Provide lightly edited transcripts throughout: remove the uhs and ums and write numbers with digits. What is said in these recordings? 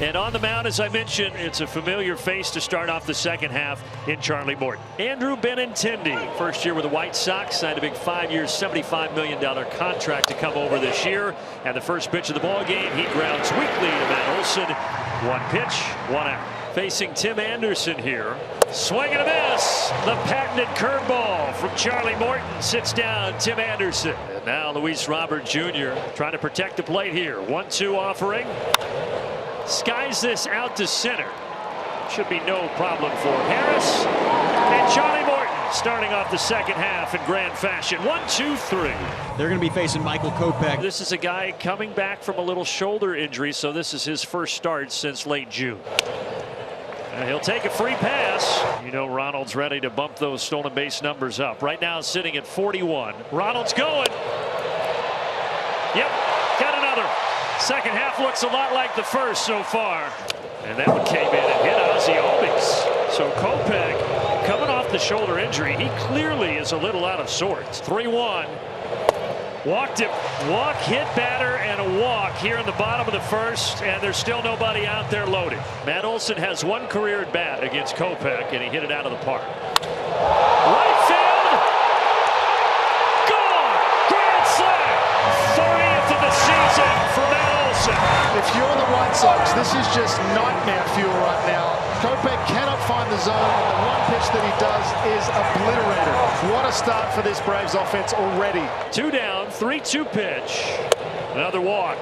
And on the mound, as I mentioned, it's a familiar face to start off the second half in Charlie Morton. Andrew Benintendi, first year with the White Sox, signed a big 5-year, $75 million contract to come over this year. And the first pitch of the ball game, he grounds weakly to Matt Olson. One pitch, one out. Facing Tim Anderson here. Swing and a miss. The patented curveball from Charlie Morton sits down Tim Anderson. And now Luis Robert Jr. trying to protect the plate here. 1-2 offering. Skies this out to center. Should be no problem for Harris. And Charlie Morton starting off the second half in grand fashion. 1-2-3. They're going to be facing Michael Kopech. This is a guy coming back from a little shoulder injury, so this is his first start since late June. And he'll take a free pass. You know Ronald's ready to bump those stolen base numbers up. Right now sitting at 41. Ronald's going. Yep, got another. Second half looks a lot like the first so far. And that one came in and hit Ozzie Albies. So Kopech coming off the shoulder injury. He clearly is a little out of sorts. 3-1. Walked him. Walk, hit batter, and a walk here in the bottom of the first, and there's still nobody out there loaded. Matt Olson has one career at bat against Kopech, and he hit it out of the park. Right field. Gone. Grand slam. 30th of the season for Matt Olson. If you're the White Sox, this is just nightmare fuel right now. Kopech cannot find the zone, and the one pitch that he does is obliterated. What a start for this Braves offense already. 2 down, 3-2 pitch. Another walk,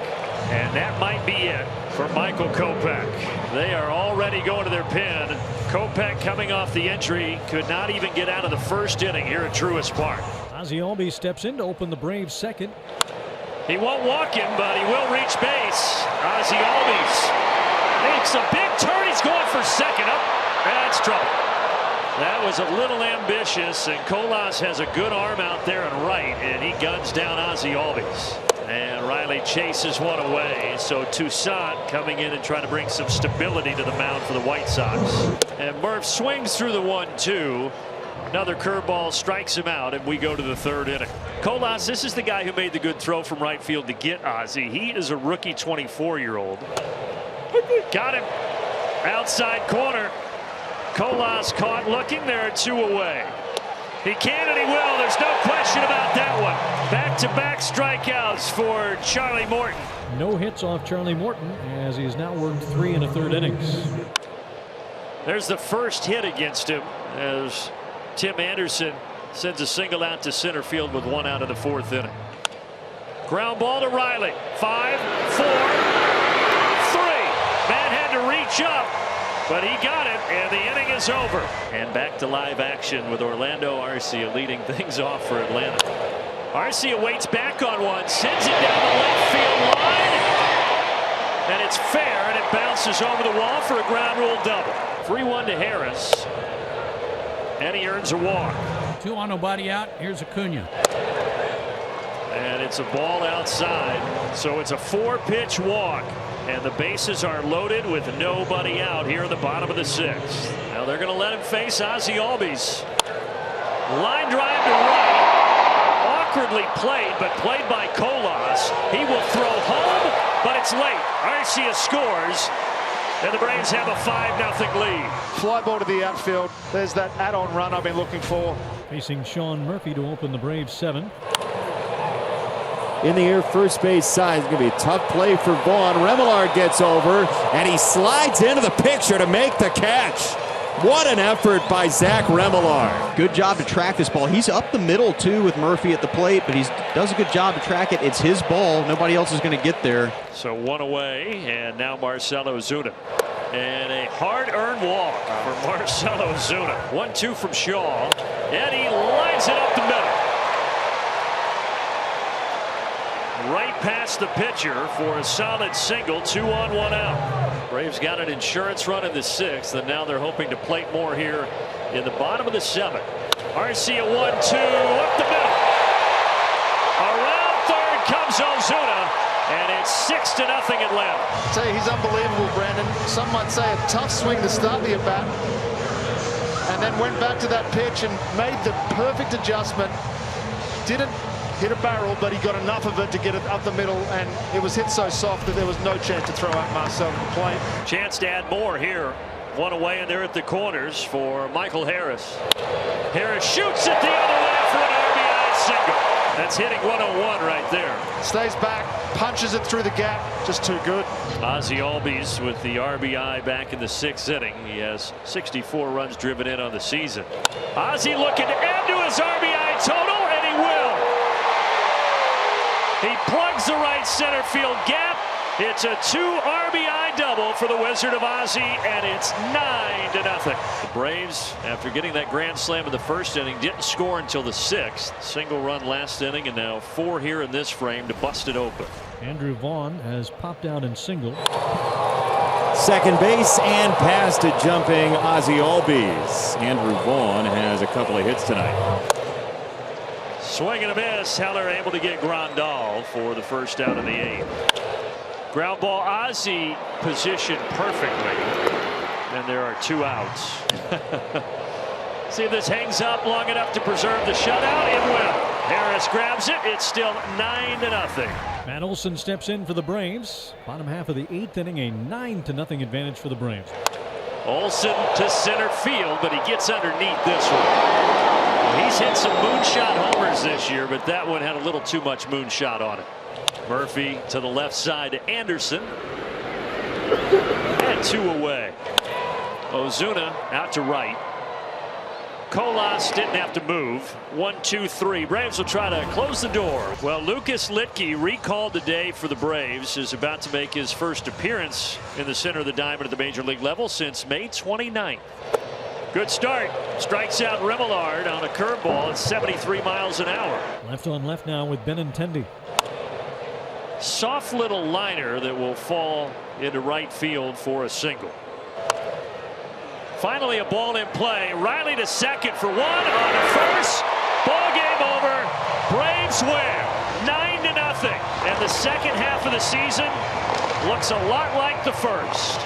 and that might be it for Michael Kopech. They are already going to their pen. Kopech coming off the injury, could not even get out of the first inning here at Truist Park. Ozzie Albies steps in to open the Braves second. He won't walk him, but he will reach base. Ozzie Albies makes a big turn. He's going for second. Up. That's trouble. That was a little ambitious, and Colas has a good arm out there and right, and he guns down Ozzie Albies. And Riley chases one away. So Toussaint coming in and trying to bring some stability to the mound for the White Sox. And Murph swings through the 1-2. Another curveball strikes him out, and we go to the third inning. Colas, this is the guy who made the good throw from right field to get Ozzie. He is a rookie 24-year-old. Got him. Outside corner. Colas caught looking. There are 2 away. He can and he will. There's no question about that one. Back-to-back strikeouts for Charlie Morton. No hits off Charlie Morton as he's now worked 3 1/3 innings. There's the first hit against him as Tim Anderson sends a single out to center field with 1 out of the 4th inning. Ground ball to Riley. 5, 4, 3. Man had to reach up, but he got it, and the inning is over. And back to live action with Orlando Arcia leading things off for Atlanta. Arcia waits back on one, sends it down the left field line, and it's fair, and it bounces over the wall for a ground rule double. 3-1 to Harris, and he earns a walk. 2 on, nobody out. Here's Acuna. And it's a ball outside, so it's a 4-pitch walk. And the bases are loaded with nobody out here in the bottom of the 6th. Now they're going to let him face Ozzie Albies. Line drive to right. Awkwardly played, but played by Colas. He will throw home, but it's late. Arcia scores, and the Braves have a 5-0 lead. Fly ball to the outfield. There's that add-on run I've been looking for. Facing Sean Murphy to open the Braves 7th. In the air, first base side. It's going to be a tough play for Vaughn. Remillard gets over, and he slides into the picture to make the catch. What an effort by Zach Remillard. Good job to track this ball. He's up the middle, too, with Murphy at the plate, but he does a good job to track it. It's his ball. Nobody else is going to get there. So 1 away, and now Marcell Ozuna. And a hard-earned walk for Marcell Ozuna. 1-2 from Shaw, and he lines it up the middle. Right past the pitcher for a solid single. 2 on, 1 out. Braves got an insurance run in the 6th, and now they're hoping to plate more here in the bottom of the 7th. Arcia 1-2 up the middle. Around third comes Ozuna, and it's 6-0 Atlanta. I tell you, he's unbelievable, Brandon. Some might say a tough swing to start the at-bat, and then went back to that pitch and made the perfect adjustment. Didn't hit a barrel, but he got enough of it to get it up the middle, and it was hit so soft that there was no chance to throw out Marcel to the plate. Chance to add more here. One away, and they're at the corners for Michael Harris. Harris shoots it the other way for an RBI single. That's hitting 101 right there. Stays back, punches it through the gap, just too good. Ozzie Albies with the RBI back in the 6th inning. He has 64 runs driven in on the season. Ozzie looking to add to his RBI total, and he will. He plugs the right center field gap. It's a 2 RBI double for the Wizard of Ozzie, and it's 9-0. The Braves, after getting that grand slam in the 1st inning, didn't score until the 6th. Single run last inning, and now 4 here in this frame to bust it open. Andrew Vaughn has popped out in single. Second base and past to jumping Ozzie Albies. Andrew Vaughn has a couple of hits tonight. Swing and a miss. Heller able to get Grandal for the first out of the 8th. Ground ball. Ozzie positioned perfectly, and there are 2 outs. See if this hangs up long enough to preserve the shutout. It will. Harris grabs it. It's still 9-0. Matt Olson steps in for the Braves. Bottom half of the 8th inning, a 9-0 advantage for the Braves. Olson to center field, but he gets underneath this one. Well, he's hit some moonshot homers this year, but that one had a little too much moonshot on it. Murphy to the left side to Anderson. And 2 away. Ozuna out to right. Colas didn't have to move. 1, 2, 3. Braves will try to close the door. Well, Lucas Litke, recalled today for the Braves, is about to make his first appearance in the center of the diamond at the major league level since May 29th. Good start. Strikes out Remillard on a curveball at 73 miles an hour. Left on left now with Benintendi. Soft little liner that will fall into right field for a single. Finally, a ball in play. Riley to second for 1 on to first. Ball game over. Braves win 9-0. And the second half of the season looks a lot like the first.